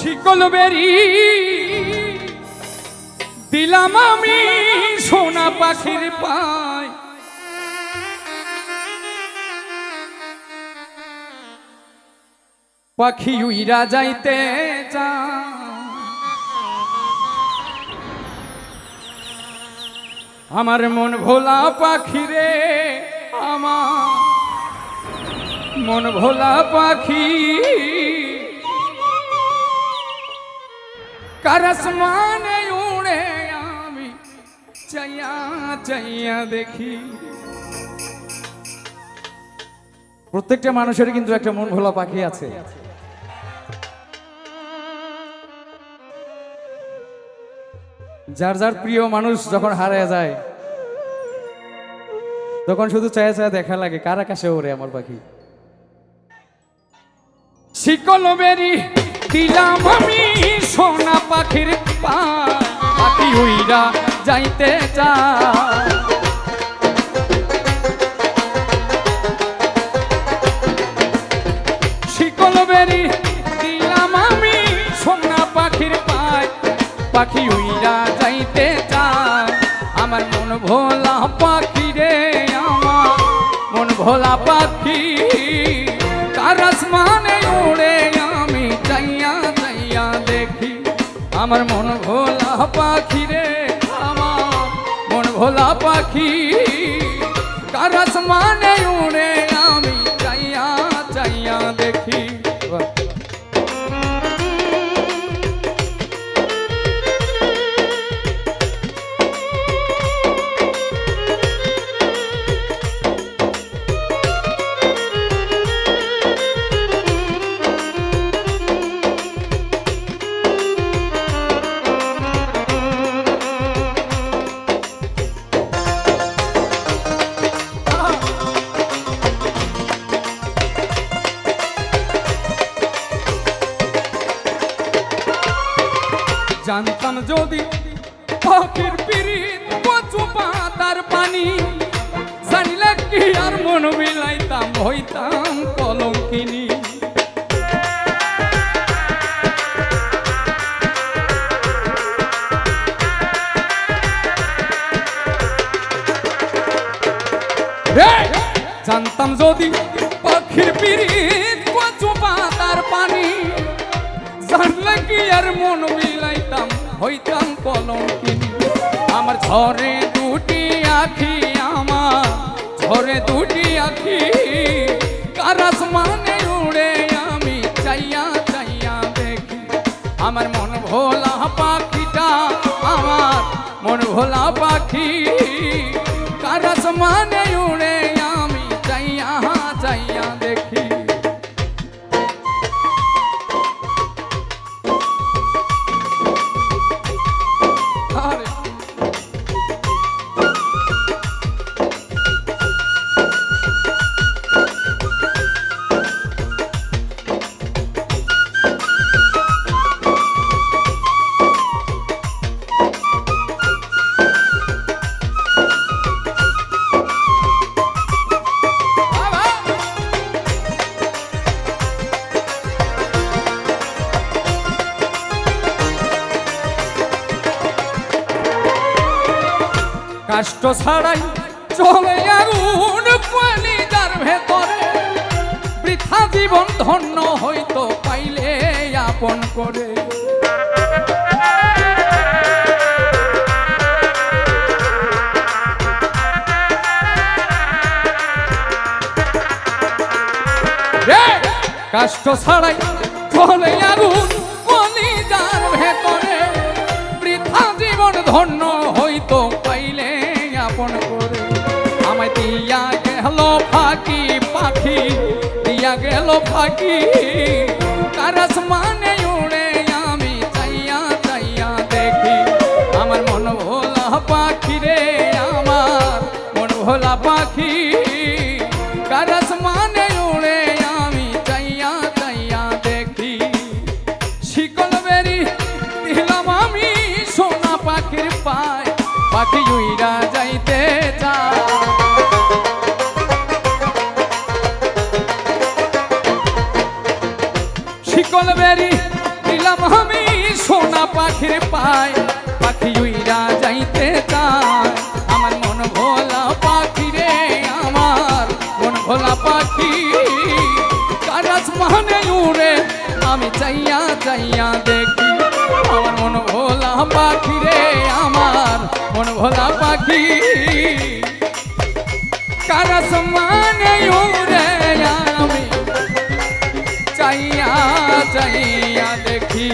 শিকল বেরি দিলাম আমি সোনা পাখির পায়, পাখি উইরা যাইতে চায়। আমার মন ভোলা পাখি রে, আমার মন ভোলা পাখি কার আসমানে উড়ে আমি চাইয়া চাইয়া দেখি। প্রত্যেকটা মানুষের কিন্তু একটা মন ভোলা পাখি আছে। যার যার প্রিয় মানুষ যখন হারিয়ে যায় তখন শুধু চায়া চায়া দেখা লাগে কার আকাশে ওরে আমার পাখি। শিকল বেরি দিলাম আমি সোনা পাখির পায়, পাখি উইরা যাইতে চায়। শিকল বেরি দিলাম আমি সোনা পাখির পায়, পাখি উইরা যাইতে চায়। আমার মন ভোলা পাখি রে, আমার মন ভোলা পাখি কার আসমানে উড়ে আমি চাইয়া চাইয়া দেখি। আমার মন ভোলা পাখি রে, আমার মন ভোলা পাখি কার আসমানে উড়ে আমি চাইয়া চাইয়া দেখি। জানতাম যদি পাখির পিরিত কচু পাতার পানি, জানিলে কি আর মন মিলাইতাম হইতাম কলঙ্কিনী। জানতাম যদি পাখির পিরিত কচু পাতার পানি, জানলে কি আর মন মিলাইতাম হইতাম কলঙ্কিনী। আমার ঝরে দুটি আখি, আমার ঝরে দুটি আখি কার আসমানে উড়ে আমি চাইয়া চাইয়া দেখি। আমার মন ভোলা পাখিটা, আমার মন ভোলা পাখি কার আসমানে উড়ে আমি চাইয়া চাইয়া দেখি। কষ্ট ছাড়াই চলে আগুন কলিজার ভেতরে, বৃথা জীবন ধন্য হইতো পাইলে আপন করে। কষ্ট ছাড়াই চলে আগুন কলিজার ভেতরে, বৃথা জীবন ধন্য হইতো পাইলে আপন করে। আমায় দিয়া গেল ফাঁকি পাখি, দিয়া গেল ফাঁকি কার আসমানে উড়ে আমি চাইয়া চাইয়া দেখি। আমার মন ভোলা পাখি রে, আমার মন ভোলা পাখি কার আসমানে উড়ে আমি চাইয়া চাইয়া দেখি। শিকল বেরি দিলাম আমি সোনা পাখির পায়, পাখি উইরা যাইতে চায়। শিকল বেরি ছিলাম আমি সোনা পাখির পায় পাখি উইরা যাইতে চায় আমার মন ভোলা পাখি রে আমার মন ভোলা পাখি কার আসমানে উড়ে আমি চাইয়া চাইয়া দেখি আমার মন ভোলা পাখি রে আমার মন ভোলা পাখি কার আসমানে উড়ে আমি চাইয়া চাইয়া দেখি